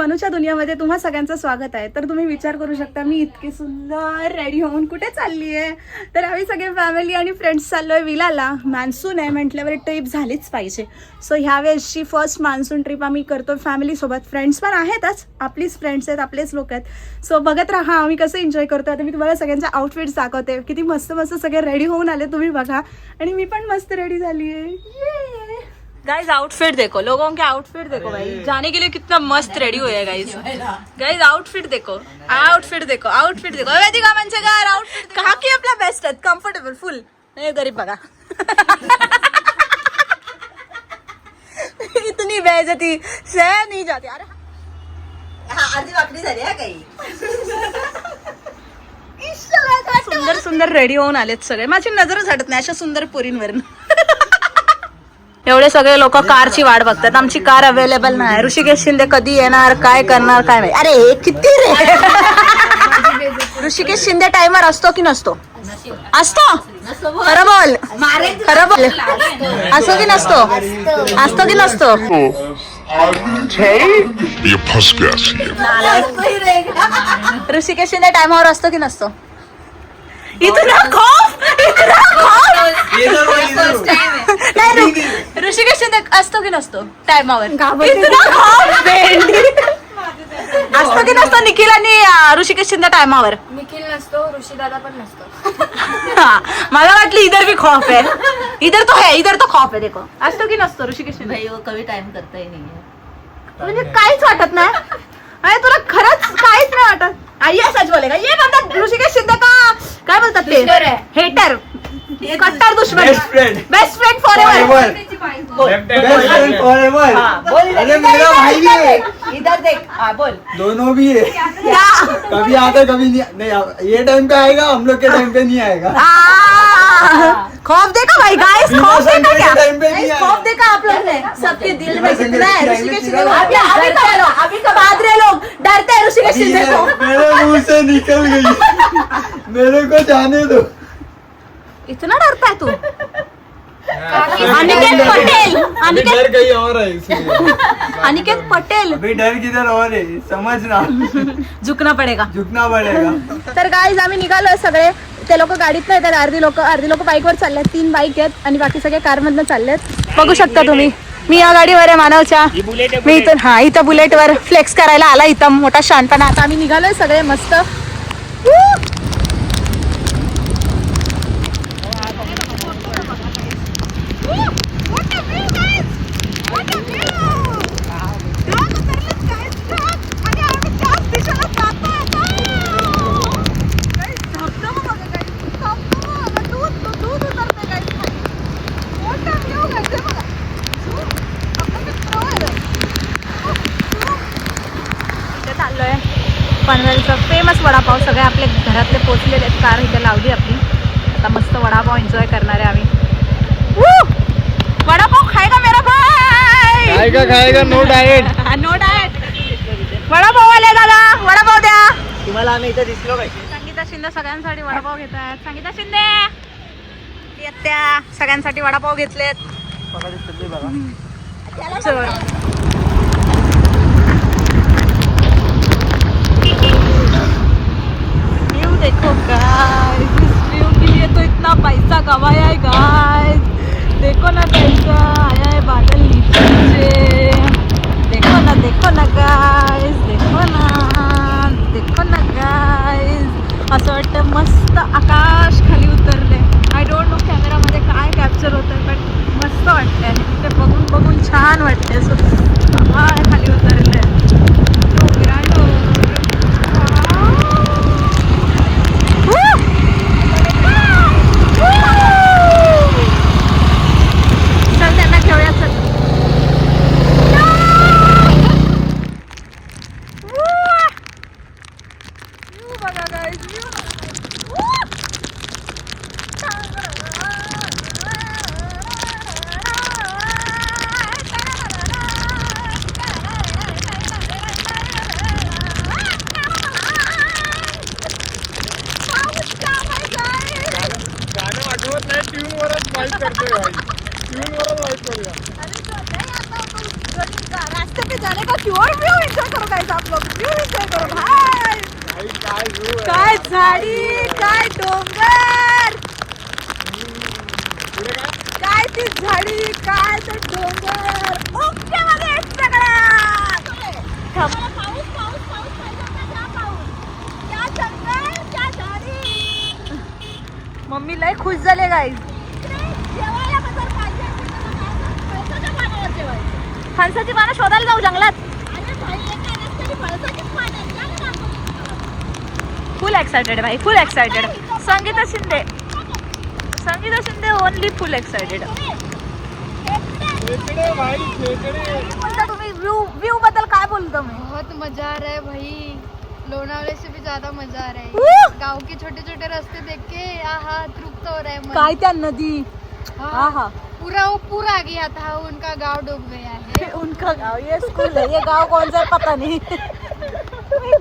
मनूच्या दुनियामध्ये तुम्हा सगळ्यांचं स्वागत आहे. तर तुम्ही विचार करू शकता मी इतकी सुंदर रेडी होऊन कुठे चालली आहे. तर आम्ही सगळे फॅमिली आणि फ्रेंड्स चाललोय विलाला. मान्सून आहे म्हटल्यावर ट्रिप झालीच पाहिजे. सो ह्यावेळेसची फर्स्ट मान्सून ट्रिप आम्ही करतो फॅमिलीसोबत. फ्रेंड्स पण आहेतच, आपलीच फ्रेंड्स आहेत, आपलेच लोक आहेत. सो बघत राहा आम्ही कसं एन्जॉय करतो. आता मी तुम्हाला सगळ्यांचे आउटफिट्स दाखवते. किती मस्त मस्त सगळे रेडी होऊन आले, तुम्ही बघा. आणि मी पण मस्त रेडी झाली आहे. गाइस आउटफिट देखो, लोगों के आउटफिट देखो भाई, जाने के लिए कितना मस्त रेडी हुए है गाइस. गाइस आउटफिट देखो, आउटफिट देखो, आउटफिट देखो. वेदिका मंचेकर आउटफिट कहा की आपला बेस्ट आहे, कम्फर्टेबल फुल. हे गरीब बघा. इतनी बेइज्जती सह नहीं जाती. अरे आधी वाकडी झाली आहे काही. सुंदर सुंदर रेडी होऊन आलेत सगळे. माझी नजरच हटत नाही अशा सुंदर पोरींवर. एवढे सगळे लोक कारची वाट बघतात. आमची कार अवेलेबल नाही. ऋषिकेश शिंदे कधी येणार, काय करणार काय माहिती. अरे किती रे. ऋषिकेश शिंदे टाइमर असतो की नसतो? असतो. खरं बोल, खरं बोल. असतो की नसतो? असतो की नसतो? ऋषिकेश शिंदे टाइमावर असतो की नसतो? इतना खौफ, इतना खौफ. नाही ऋषिकेश शिंदे असतो की नसतो टाइमावर? इतना खौफ. असतो की नसतो निखिल आणि ऋषिकेश शिंदे टाइमावर? निखिल नसतो, ऋषी दादा पण नसतो. मला वाटलं इधर भी खौफ है. इधर तो है, इधर तो खौफ है. देखो असतो की नसतो ऋषिकेश शिंदे? भाई वो कभी टाइम करता ही नहीं है. म्हणजे काहीच वाटत नाही. अरे तुला खरंच काहीच नाही वाटत. ये सच बोलेगा. ये म्हणतात ऋषिकेश शिंदे का काय बोलतात ते, हेटर, कट्टर दुश्मन, बेस्ट फ्रेंड फॉर एव्हर. अरे मेरा भाई भी है, इधर देख. हाँ बोल. दोनों भी है. कभी आता कभी नहीं. ये टाइम पे आएगा, हम लोग के टाइम पे नहीं आएगा. खौफ देखा भाई गाइस, खौफ देखा क्या? टाइम पे नहीं खौफ देखा आप लोग ने? सबके दिल में कितना है ऋषिकेश शिंदे को. अभी तो बादरे लोग डरते हैं ऋषिकेश शिंदे को. मेरे मुंह से निकल गई. मेरे को जाने दो. इतना डरता है तू? अनिकेत पटेल, डर कहीं और है इसमें. अनिकेत पटेल. अभी डर किधर और है समझना. झुकना पडेगा. झुकना पड़ेगा. तर गाईज आम्ही निघालोय सगळे. ते लोक गाडीत नाही तर अर्धी लोक बाईकवर चाललेत. 3 बाईक आहेत आणि बाकी सगळे कार मधनं चाललेत. बघू शकता तुम्ही. मी या गाडीवर आहे मानवच्या. मी इथं बुलेटवर फ्लेक्स करायला आला. इथं मोठा शानपणा. आता आम्ही निघालोय सगळे मस्त. पनवेलचा फेमस वडापाव. सगळे आपले घरातले पोचलेले आहेत. कार इथे लावली आपली. आता मस्त वडापाव एन्जॉय करणार आहे आम्ही. वडापाव खाएगा मेरा भाई. खाएगा no diet. No diet. Vada pav आले दादा, वडापाव द्या. तुम्हाला आम्ही इथं दिसलो काय? संगीता शिंदे सगळ्यांसाठी वडापाव घेत आहेत. संगीता शिंदे येत्या सगळ्यांसाठी वडापाव घेतलेत. चल. देखो गाइस, इस व्यू के लिए तो इतना पैसा कमाया है गाइस. देखो ना कैसा आया है बादल नीचे नीचे. देखो ना गाइस, देखो ना गाइस. असं वाटतं मस्त आकाश खाली उतरले. आय डोंट नो कॅमेरामध्ये काय कॅप्चर होत आहे बट मस्त वाटतंय. आणि तिथे बघून छान वाटते. असं खाली उतरले. रास्ते पे जाने का क्यों और व्यू एंजॉय करो गाइस आप लोग व्यू एंजॉय करो भाई काय झाडी काय डोंगर काय ती झाडी काय ते डोंगर ओके मध्ये सगळ्या मम्मी लय खुश झाले गाईज फणसाची पानं शोधायला जाऊ जंगलात फुल एक्सायटेड भाई फुल एक्सायटेड संगीता शिंदे ओनली फुल एक्सायटेड तुम्ही व्यू बद्दल काय बोलतो मी बहुत मजा आ रहा है भाई लोनावले से भी ज्यादा मजा आ रहा है Woo! गांव के छोटे छोटे रास्ते देख के आहा तृप्त हो रहा है मन। काय त्या नदी हाँ, पूरा आ गया था उनका गांव डूब गया है उनका गाव ये स्कूल आहे ये गाव कोणचं आहे पता नाही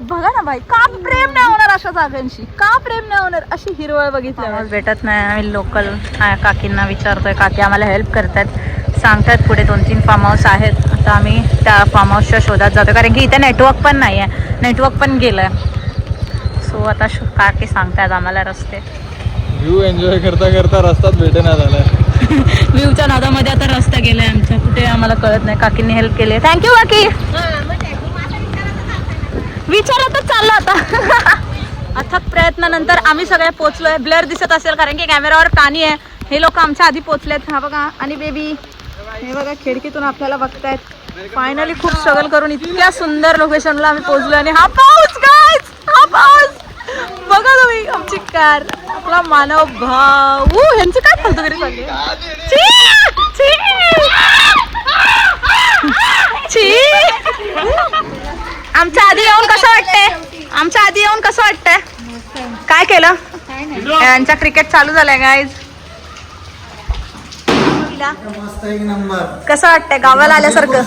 बघा ना भाई का प्रेम नाही होणार अशा जागांशी का प्रेम नाही होणार अशी हिरवळ बघितल्यावर भेटत नाही आम्ही लोकल काकींना विचारतोय काकी आम्हाला हेल्प करतात सांगतात पुढे 2-3 फार्म हाऊस आहेत आता आम्ही त्या फार्म हाऊसच्या शोधात जातो कारण की इथे नेटवर्क पण नाही आहे नेटवर्क पण गेलंय सो आता काकी सांगतात आम्हाला रस्ते व्ह्यू एन्जॉय करता करता रस्ताच भेटेना झालाय व्ह्यूच्या नादामध्ये आता रस्ता गेलाय आमच्या कुठे आम्हाला कळत नाही काकींनी हेल्प केली थँक्यू काकी विचारतच चाललो आता अथक प्रयत्नानंतर आम्ही सगळे पोहोचलोय ब्लर दिसत असेल कारण की कॅमेरावर पाणी आहे हे लोक आमच्या आधी पोहोचलेत हा बघा आणि बेबी हे बघा खिडकीतून आपल्याला बघतायत फायनली खूप स्ट्रगल करून इतक्या सुंदर लोकेशनला आम्ही पोहोचलो आणि हा पाऊस गाइस हा पाऊस बघा तुम्ही आमची कार आपला मानव भाऊ ह्यांचं काय फालतू तरी चालले आमच्या आधी येऊन कसं वाटतंय आमच्या आधी येऊन कसं वाटतंय काय केलं यांचा क्रिकेट चालू झालाय गाईज मस्त एक नंबर कसं वाटतंय गावाला आल्यासारखं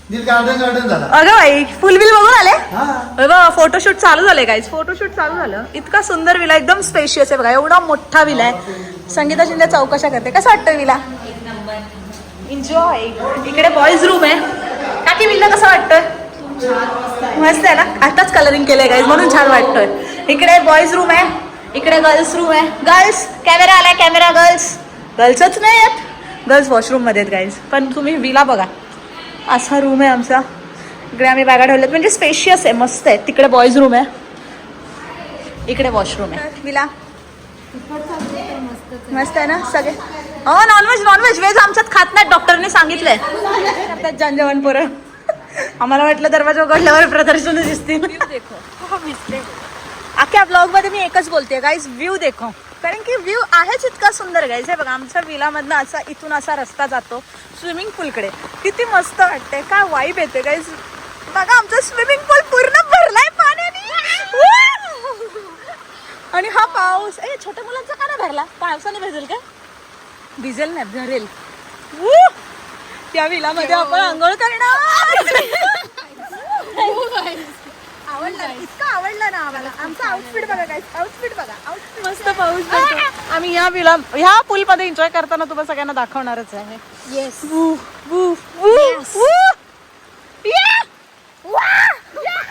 दिल गार्डन झाला अगं बाई फुल बिल बघून आले हा बघा फोटोशूट चालू झाले गाईज फोटोशूट चालू झालं इतका सुंदर विला एकदम स्पेशियस आहे बघा एवढा मोठा विला आहे संगीता शिंदे चौकशा करते कसं वाटतं विला एन्जॉय इकडे बॉईज रूम आहे काकी विला कसं वाटतंय मस्त आहे ना आताच कलरिंग केलंय गाईज म्हणून छान वाटतोय इकडे बॉईज रूम आहे इकडे गर्ल्स रूम आहे गर्ल्स कॅमेरा आलाय कॅमेरा गर्ल्सच नाही आहेत गर्ल्स वॉशरूम मध्ये आहेत गाईज पण तुम्ही विला बघा असा रूम आहे आमचा इकडे आम्ही बॅगा ठेवल्यात म्हणजे स्पेशियस आहे मस्त आहे तिकडे बॉईज रूम आहे इकडे वॉशरूम आहे विला मस्त आहे ना सगळे हो नॉनव्हेज वेज आमच्यात खात नाहीत डॉक्टरने सांगितलंय करतात जानजवान पोरं आम्हाला वाटलं दरवाजा उघडल्यावर प्रदर्शन दिसतील अख्ख्या ब्लॉग मध्ये मी एकच बोलते गाईज व्ह्यू देखो कारण की व्ह्यू आहेच इतका सुंदर गाईज हे बघा आमच्या विलामधनं असा इथून असा रस्ता जातो स्विमिंग पूलकडे किती मस्त वाटतंय काय वाईब येते गाईज बघा आमचा स्विमिंग पूल पूर्ण भरलाय पाण्याने आणि हा पाऊस छोट्या मुलांचा का नाही भरला पावसाने भिजेल का भिजेल नाही भरेल त्या विलामध्ये आपण आंघोळ करणार आवडला इतका आवडला ना आम्हाला आमचा आउटफिट बघा काय आउटफिट बघा आउटफिट मस्त पाऊस पडतो आम्ही ह्या पूल मध्ये एन्जॉय करताना तुम्हाला सगळ्यांना दाखवणारच आहे येस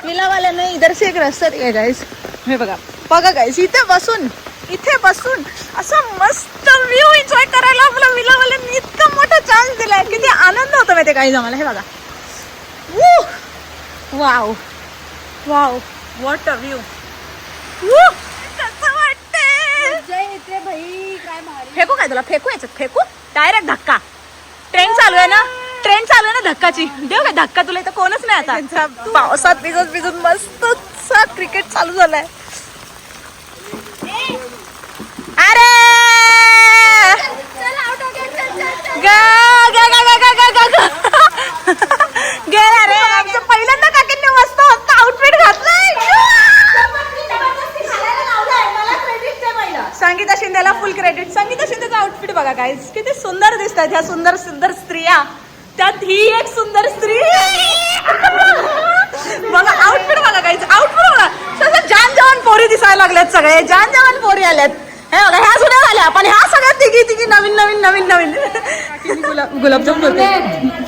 विलावाल्याने इधर से एक रस्ता दिया गाइस हे बघा गाइस इथे बसून असं मस्त व्ह्यू एन्जॉय करायला आपल्या विलावाल्यांनी इतका मोठा चान्स दिलाय किती आनंद होतो माहिती काही आम्हाला हे बघा वाव व्हॉट अ व्ह्यू कसं वाटतंय भाई काय भारी फेकू काय तुला फेकू डायरेक्ट धक्का ट्रेन चालू आहे ना धक्काची देऊ काय धक्का तुला इथं कोणच नाही आता पावसात भिजत मस्त क्रिकेट चालू झालाय अरे गेला रे आमचं पहिल्यांदा काकींनी मस्त आउटफिट घातलंय संगीता शिंदेला फुल क्रेडिट संगीता शिंदेचं आउटफिट बघा गाईज किती सुंदर दिसतात ह्या सुंदर स्त्रिया त्यात ही एक सुंदर स्त्री बघा आउटफिट बघा गाईज आउटफिट बघा सगळं जान जवान पोरी दिसायला लागल्यात सगळे जान जवान पोरी आल्यात हे बघा ह्या सुद्धा झाल्या पण ह्या सगळ्या तिघी नवीन नवीन नवीन नवीन गुलाबजाम बनवते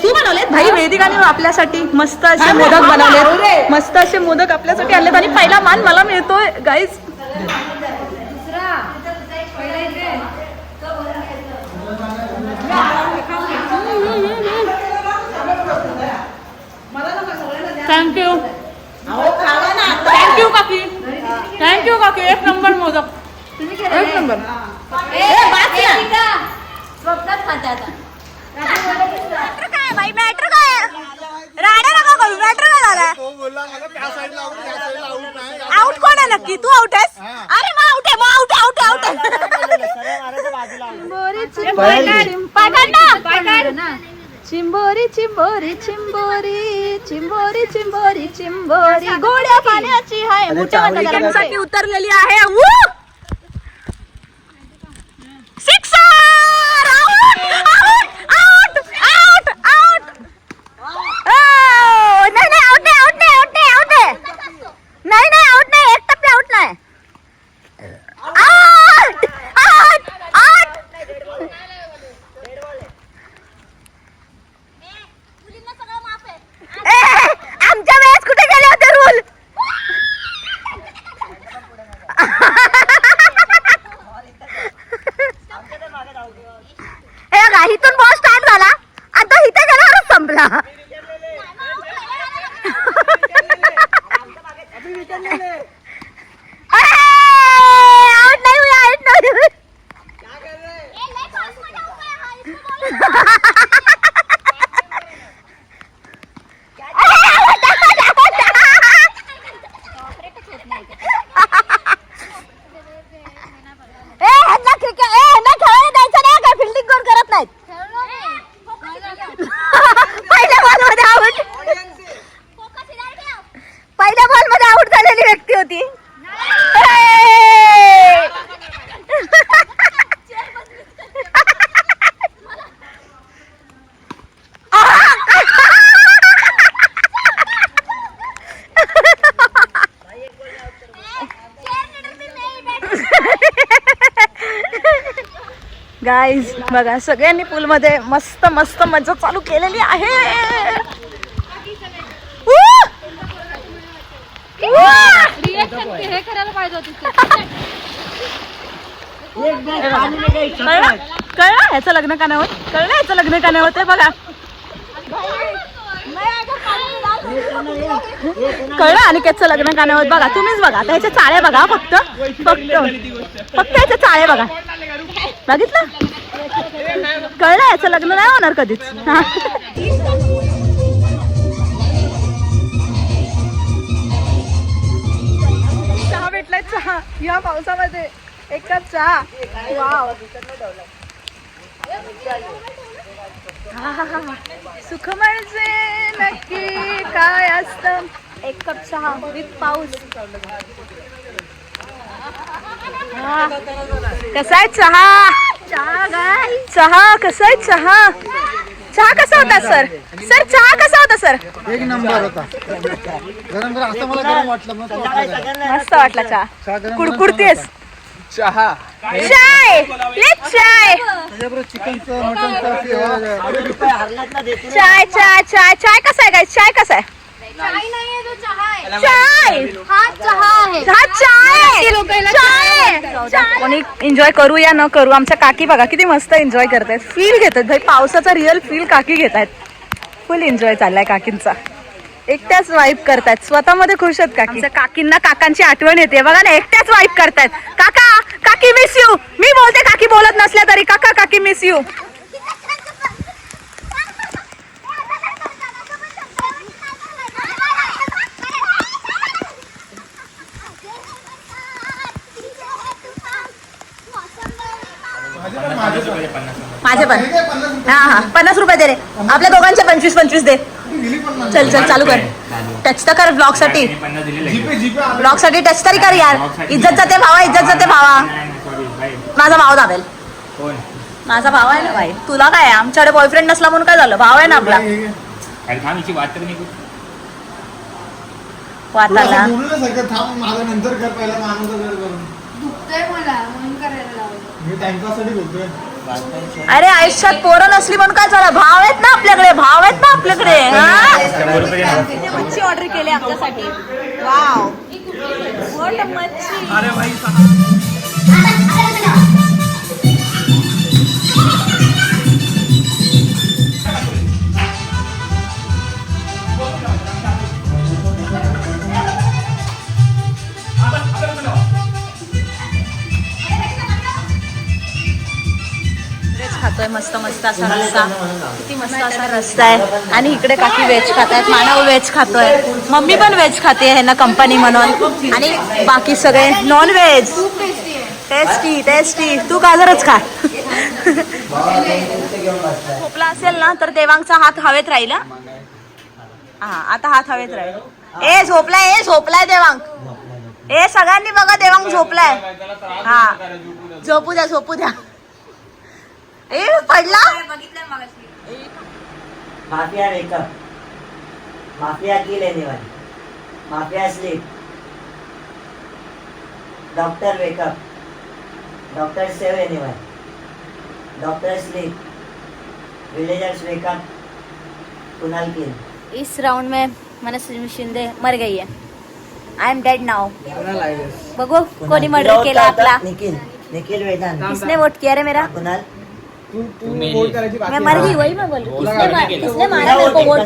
तू बनवलेत भाई वेदिकाने आपल्यासाठी मस्त असे मोदक बनवलेत मस्त असे मोदक आपल्यासाठी आणलेत आणि पहिला मान मला मिळतोय गाईज थँक्यू थँक्यू काकी थँक्यू काकी एक नंबर मोदक एक नंबर स्वप्नात खाते आता काय बाई मॅटर काय राडा नका करू मॅटर काय झाला आउट कोण आहे नक्की तू आउट आहेस अरे मग आउट आहे मग आउट आउट आउट चिंबोरी चिंबोरी चिंबोरी चिंबोरी चिंबोरी चिंबोरी गोड्या पाण्याची हाय मोठ्या उतरलेली आहे sixer out out out out out नाही नाही आउट नाही आउट नाही आउट नाही आउट नाही नाही नाही आउट नाही एक टप्पे आउट नाही आउट आउट आउट आमच्या वेळेस कुठे गेले होते रूल हे बघा इथून बॉल स्टार्ट झाला आता इथे गेल्यावरच संपला आउट नाही हुई आउट नाही हुई फिल्डिंग कोण करत नाहीत पहिल्या बॉल मध्ये आउट पहिल्या बॉल मध्ये आउट झालेली व्यक्ती होती गाईज बघा सगळ्यांनी पूल मध्ये मस्त मस्त मजा चालू केलेली आहे हे करायला पाहिजे होतं कळलं ह्याचं लग्न का नाही होत कळलं ह्याचं लग्न का नाही होत आहे बघा कळलं आणि त्याचं लग्न का नाही होत बघा तुम्हीच बघा आता ह्याच्या चाळे बघा फक्त फक्त फक्त ह्याच्या चाळे बघा बघितलं कळलं याचं लग्न नाही होणार कधीच चहा भेटलाय चहा या पावसामध्ये एक कप चहा वाव सुख म्हणजे नक्की काय असतं एक कप चहा विथ पाऊस कसा आहे चहा चहा कसा आहे चहा चहा कसा होता सर सर चहा कसा होता सर एक नंबर होता गरम गरम असं मला गरम वाटलं मस्त वाटला चहा कुडकुडतेस चहा चाय ले चाय चिकनचं मटनचं चाय चाय चाय चाय कसा आहे गाइस चाय कसा आहे चाय नाहीये तो चहा आहे चाय हा चहा आहे हा चाय चाय कोणी एन्जॉय करू या न करू आमच्या काकी बघा किती मस्त एन्जॉय करतायत फील घेतात भाई पावसाचा रिअल फील काकी घेतायत फुल एन्जॉय चाललाय काकींचा एकट्याच वाईप करतायत स्वतःमध्ये खुश आहेत काकी आमच्या काकींना काकांची आठवण येते बघा ना एकट्याच वाईप करतायत काका काकी मिस यू मी बोलते काकी बोलत नसल्या तरी काका काकी मिस यू माझे पण हा हा 50 रुपये दे रे आपल्या दोघांचे 25 दे चल चल चालू कर टच तर कर ब्लॉग साठी ब्लॉग साठी टच तरी कर यार इज्जत जाते भावा इज्जत जाते भावा माझा भाव दाबेल माझा भाव आहे ना भाई तुला काय आहे आमच्याकडे बॉयफ्रेंड नसला म्हणून काय झालं भाव आहे ना आपला वाताला दुखतंय मला म्हणून करायला लावलं मी टाइमपास साठी बोलतोय अरे आयुष्यात पोरं नसली म्हणून काय झालं, भाव आहेत ना आपल्याकडे, भाव आहेत ना आपल्याकडे. हा? मच्छी ऑर्डर केली आमच्यासाठी. वाव, What a मच्छी. खातोय मस्त मस्त असा रस्ता, किती मस्त असा रस्ता आहे. आणि इकडे काकी व्हेज खातायत, मानव व्हेज खातोय, मम्मी पण व्हेज खाते आहे ना कंपनी म्हणून, आणि बाकी सगळे नॉन व्हेज. Tasty tasty. तू गाजरच खा. खोकला असेल ना तर देवांगचा हात हवेत राहील. हा आता हात हवेत राहील. ए झोपलाय देवांग. ए सगळ्यांनी बघा देवांग झोपलाय. हा झोपू द्या. ए पडला. माफिया वेकअप, माफिया की लेने वाली, mafia sleep, doctor wake up, doctor save any one, doctor sleep, villagers wake up, Kunal kill. इस राउंड में मनस्वी शिंदे मर गई है. I am dead now. बघू कोणी मर्डर केला आपला. निखिल वेदांत. किसने वोट किया रे मेरा. कुणाल मैं मर गई, वही मैं बोल रही हूँ. किसने मारा मेरे को वोट.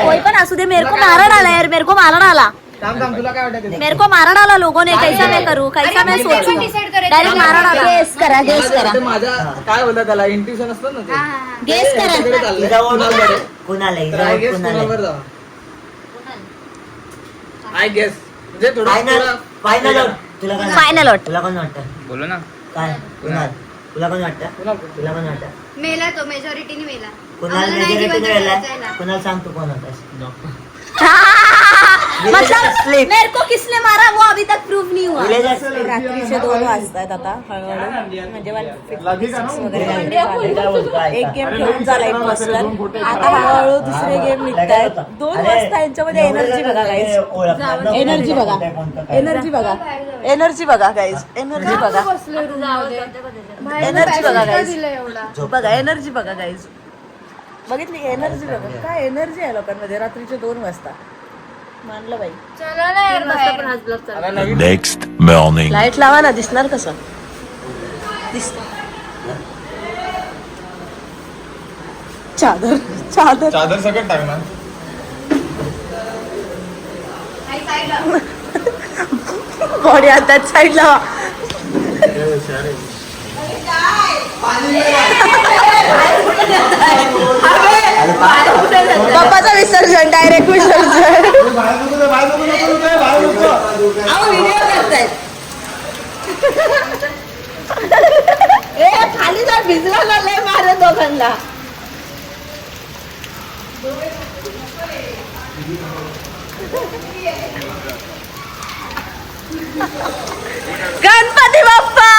कोई पण असू दे, मेरे को मारण आला यार, मेरे को मारण आला. मेरे को मारण आला लोगों ने. कैसा मैं करूँ, कैसा मैं सोचूं. डायरेक्ट मारण आला. गेस करा. काय बोलतात त्याला, इंट्युशन असतं ना ते. गेस करा. कुणाल आहे. आय गेस म्हणजे फायनल तुला काय फायनल वोट. तुला कोण वाटतं. बोलो ना. काय कुणाल. तुला कोण वाटतं. तुला कोण वाटतं. मेला तो मेजॉरिटीने मेला. कुणाल मेजॉरिटीने वेळेला. कुणाल सांग तू कोण होतास. मतलब मेरे को किसने मारा वो अभी तक प्रूव नहीं हुआ. रात्रीचे 2 वाजतायत आता हळूहळू, म्हणजे एक गेम खेळून झाला एक वाजता. आता हळूहळू दुसरे गेम निघतायत. 2 वाजता यांच्यामध्ये एनर्जी बघा गाईज. एनर्जी बघा गाईज. एनर्जी बघा गाईज. एनर्जी बघा गाईज. बघा एनर्जी बघा गाईज. बघितली एनर्जी बघा. काय एनर्जी आहे लोकांमध्ये रात्रीचे 2 वाजता. मानलं बाई. चला ना यार बाहेर. Next morning. लाईट लावा ना, दिसणार कसं. चादर सगळं टाकणार. बॉडी हातात साईड लावा. बाप्पाचं विसर्जन, डायरेक्ट विसर्जन. ए खाली जा, भिजला ना लय मारे दोघांना. गणपती बाप्पा.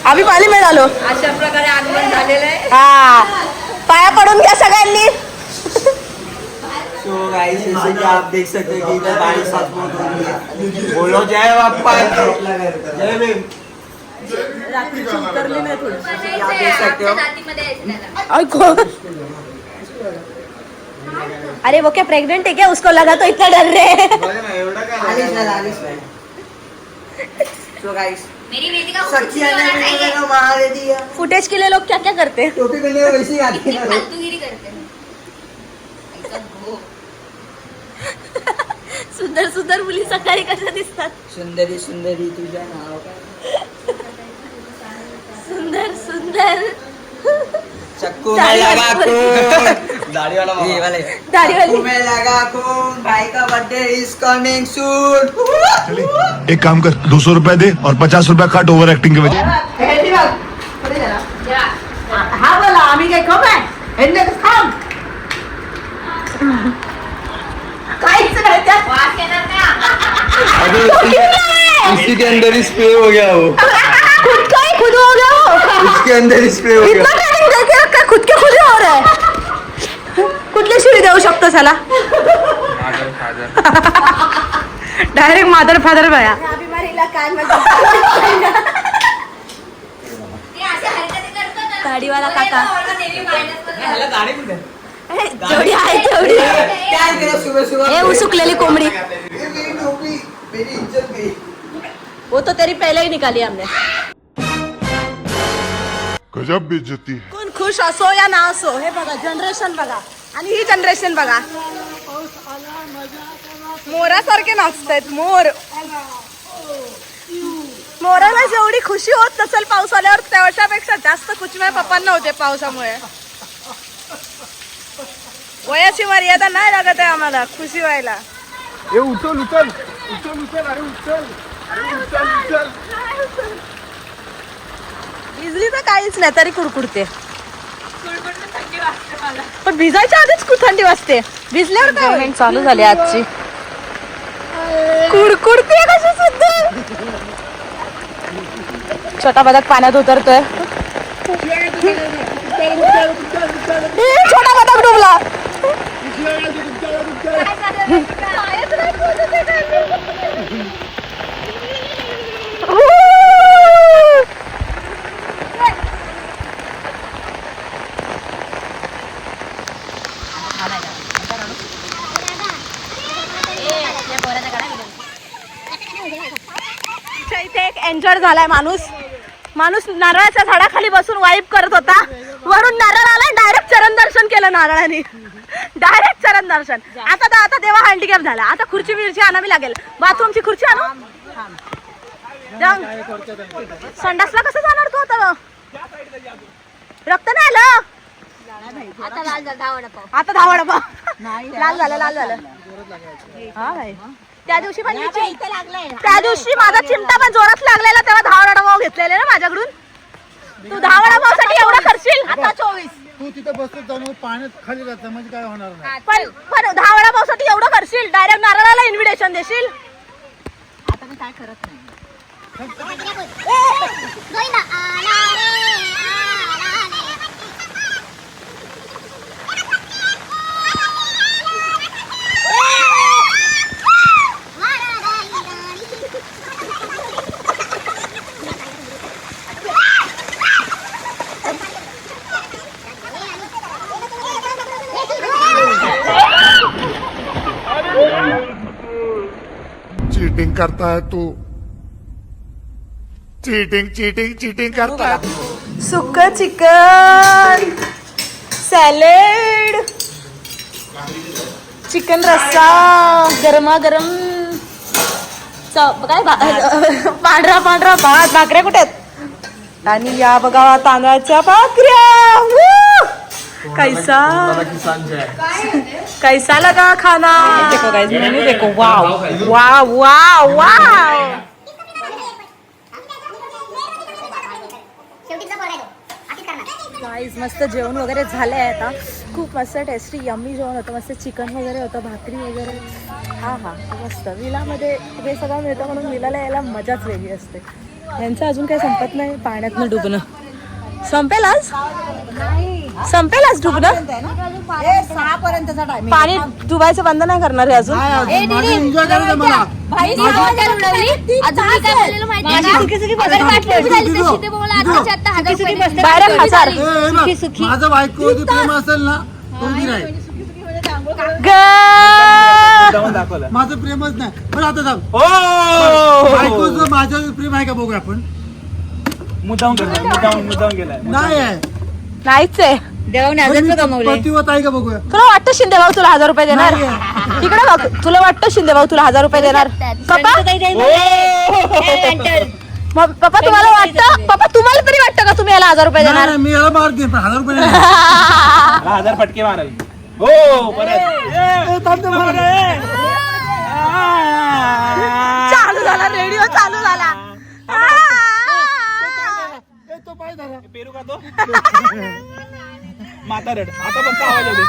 आम्ही पाली में आलो. अशा प्रकारे आगमन झालेलं आहे. हा पाया पडून घ्या सगळ्यांनी. So guys, जैसे कि आप देख सकते हैं कि इधर बारिश साथ में हो रही है. बोलो जय बाप्पा. जय भीम. रात्रीची उतरली नाही थोडी. आप देख सकते हो. जातीमध्ये यायचं त्याला. अरे वो क्या प्रेग्नेंट है क्या, उसको लगा तो इतना डर रहे. So guys, मेरी बेटी का कुछ होना चाहिए. फुटेज के लिए लोग क्या क्या करते हैं. टोपी पहने हुए वैसे ही आती कितनी है. फालतूगिरी करते हैं. ऐसा हो. सुंदर सुंदर मुली सकाळी कशा दिसतात. सुंदरी सुंदरी तुझ्या नाव काय. सुंदर सुंदर. चक्कू में लगा खून. दाढ़ी वाला ये वाले. दाढ़ी वाली. चक्कू में लगा खून. भाई का बर्थडे इज कमिंग सून. एक काम कर, 200 रुपए दे और 50 रुपए काट ओवर एक्टिंग के वजह. हा बोला आम्ही काय कम आहे. काहीच नाही त्या. वास येणार उसी के अंदर ही स्प्रे हो गया वो. खुद का ही खुद हो गया हो. उसके अंदर ही स्प्रे हो गया. इतना टाइम देके रखा, खुद के खुद हो रहा है. कुठली शिवी देऊ शकतो त्याला. डायरेक्ट मादर फादर बया. पहिला काय गाडीवाला काका ह्याला गाडी कुठे ए, जेवढी आहे तेवढी काय केलं सुबह सुबह हे उसुकलेली कोंबडी मेरी टोपी मेरी इज्जत गई वो तो तेरी पहले ही निकाली हमने गजब बेइज्जती है कोण खुश असो या ना असो हे बघा जनरेशन बघा आणि ही जनरेशन बघा मोरासारखे नाचतायत मोर. मोराला जेवढी खुशी होत नसेल पाऊस आल्यावर तेवढ्यापेक्षा जास्त खुशी माझ्या पप्पांना होते पावसामुळे. वयाची मर्यादा नाही लागत आहे आम्हाला खुशी व्हायला. उचल उचल उचल उचल अरे उचल अरे उचल उचल भिजली तर काहीच नाही तरी कुडकुडते. पण भिजायच्या आधीच खूप थंडी वाजते. भिजल्यावर काय होईल? चालू झाली आजची कुडकुडते कशी सुद्धा. छोटा बदक पाण्यात उतरतोय. छोटा बदक डुबला. इथे एक एन्जॉय झालाय माणूस नारळाच्या झाडाखाली बसून वाईप करत होता. वरून नारळ आलाय डायरेक्ट चरण दर्शन केलं नारळाने. डायरेक्ट चरण दर्शन. आता देवा हँडिकॅप झाला. आता खुर्ची बिर्ची आणावी लागेल. बाथरूमची खुर्ची आणू. संडासला कसं जाणार तू आता? रक्त नाही आलं आता लाल झाला वडापाव. आता धावड बा. लाल झालं हा भाई. त्या दिवशी पण त्या दिवशी माझा चिमटा पण जोरात लागलेला तेव्हा 10 वडापाव घेतलेले ना माझ्याकडून. तू 10 वडापावसाठी एवढं करशील? आता 24. तू तिथे बसतो जाऊन पाण्यात खाली राहतं म्हणजे काय होणार नाही. पण 10 वडापावसाठी एवढं करशील? डायरेक्ट नारळाला इन्व्हिटेशन देशील? आता मी काय करत नाही. चीटिंग करता है तू चीटिंग चीटिंग चीटिंग करता है सुक्क चिकन, सॅलेड, चिकन रस्सा, गरमागरम काय पांढरा भात. भाकऱ्या कुठे आहेत? आणि या बघा तांदळाच्या भाकऱ्या. कैसा लगा खाना? देखो गाइस मेन्यू देखो. Wow wow wow wow. Guys मस्त जेवण वगैरे झालंय आता. खूप मस्त टेस्टी यम्मी जेवण होतं. मस्त चिकन वगैरे होतं, भाकरी वगैरे. हा मस्त. विलामध्ये हे सगळं मिळतं म्हणून विलाला यायला मजाच वेगळी असते. यांचं अजून काही संपत नाही पाण्यातनं डुबणं. संपेल आज डुबणं. 6 पर्यंतचा टाइम. पाणी डुबायचं बंद नाही करणार आहे अजून. एन्जॉय करायचं मला. डायरेक्ट हजार. माझं बायको प्रेम असेल ना कोणती नाही. माझं प्रेमच नाही. पण आता जाऊ बायकोचं माझं प्रेम आहे का बघू आपण. मुद्दाम गेलाय नाही आहे. नाहीच आहे. पतिवत आहे का बघूया. तुला वाटतं शिंदे भाऊ तुला 1000 रुपये देणार? इकडे बघ. तुला वाटतं शिंदे भाऊ तुला 1000 रुपये देणार? पप्पा तुम्हाला वाटतं? पप्पा तुम्हाला तरी वाटतं का तुम्ही याला 1000 रुपये देणार? नाही, मी याला मार देईन पण 1000 रुपये नाही. 1000 फटके माराल. हो चालू झाला रेडिओ चालू झाला. तो पाय धरा. पेरू का तो माता रड. आता पण आवाज येते.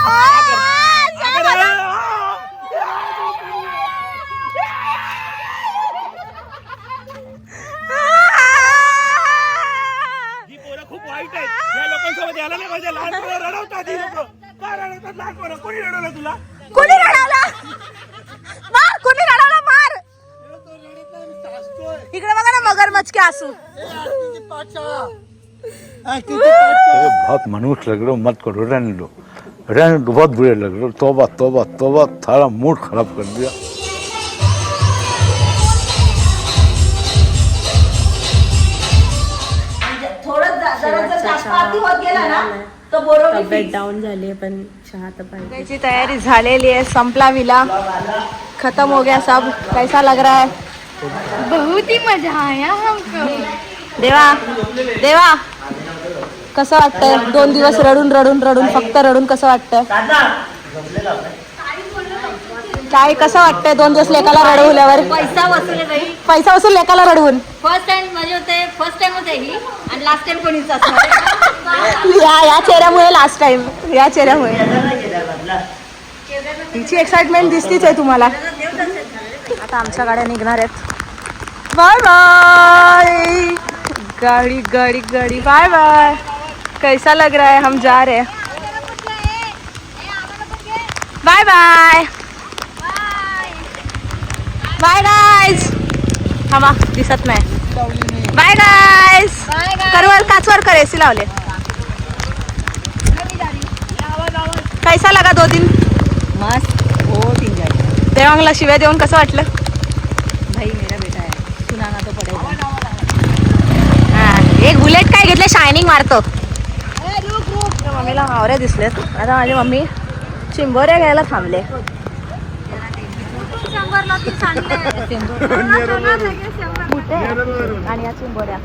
ही पोरं खूप वाईट आहेत. या लोकांसोबत यायला नाही पाहिजे. लहान पोरं रडवतात. ही लोक काय रडवतात? लहान पोरं कोणी रडवलं तुला? कोणी रडवलं? मार. कोणी रडवलं? मार. इकडे मगरमच्छ के आंसू. अरे बहुत मनुष्य लग रहे हो, मत करो, रहने दो, बहुत बुरे लग रहे हो. तौबा तौबा तौबा, सारा मूड खराब कर दिया. थोडं जरा जास्त आरती होत गेला ना तर बोरवली तब्येत डाऊन झाली पण चहा तर पाहिजे. तयारी झालेली आहे. संपला विला, खत्म हो गया सब. कैसा लग रहा है? बहुत ही मजा आया हमको. देवा देवा कसं वाटतंय? 2 दिवस रडून रडून रडून फक्त रडून कसं वाटतंय? काय कसं वाटतंय 2 दिवस लेकाला रडवल्यावर? पैसा वसूल आहे बाई. पैसा वसूल लेकाला रडवून. फर्स्ट टाइम माझे होते, फर्स्ट टाइम होते ही आणि लास्ट टाइम कोणीच असणार. या चेहऱ्यामुळे लास्ट टाइम, या चेहऱ्यामुळे तिची एक्साइटमेंट दिसतीच आहे तुम्हाला. आता आमच्या गाड्या निघणार आहेत. Bye bye. गाड़ी गाड़ी गाड़ी. Bye bye. कैसा लग रहा है? हम जा रहे हैं. Bye bye. Bye guys. थांबा दिसत नाही. Bye guys. करवर काचवर कर, एसी लावले. कैसा लगा 2 दिन? मस्त बहुत एंजॉय. देवांगला शिव्या देऊन कसं वाटलं? भाई मेरा बेटा है, सुनाना तो पडेगा. एक बुलेट काय घेतले, शायनिंग मारतो. मम्मीला हावऱ्या दिसलेत. आता माझी मम्मी चिंबोऱ्या घ्यायला थांबले. आणि या चिंबोऱ्या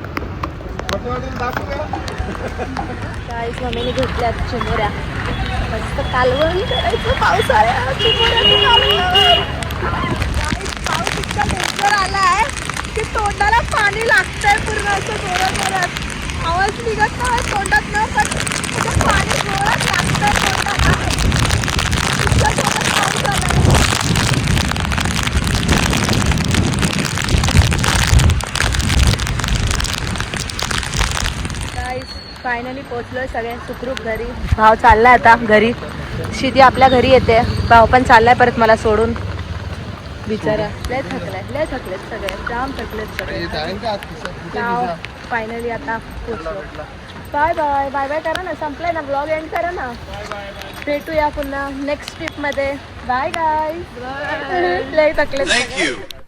काहीच मम्मीने घेतल्यात चिंबोऱ्या. मस्त कालवण करायचं पावसाळ्यात. पाऊस इतका डेंजर आलाय की तोंडाला पाणी लागतंय पूर्ण असं जोरात जोरात. आवाज निघत नाही तोंडात न, पण पाणी जोरात लागतंय तोंडाला. इतका जोरात पाऊस आलाय. फायनली पोहोचलोय सगळे सुखरूप घरी. भाव चाललाय आता घरी. शिदी आपल्या घरी येते. भाव पण चाललाय परत मला सोडून. बिचारा लय थकलेत सगळे, जाम थकलेत सगळे. फायनली आता पोहोचलो. Bye bye. बाय बाय करा ना, संपलाय ना ब्लॉग, एंड करा ना. भेटूया पुन्हा नेक्स्ट ट्रिप मध्ये. बाय गाय. लय थकलेत.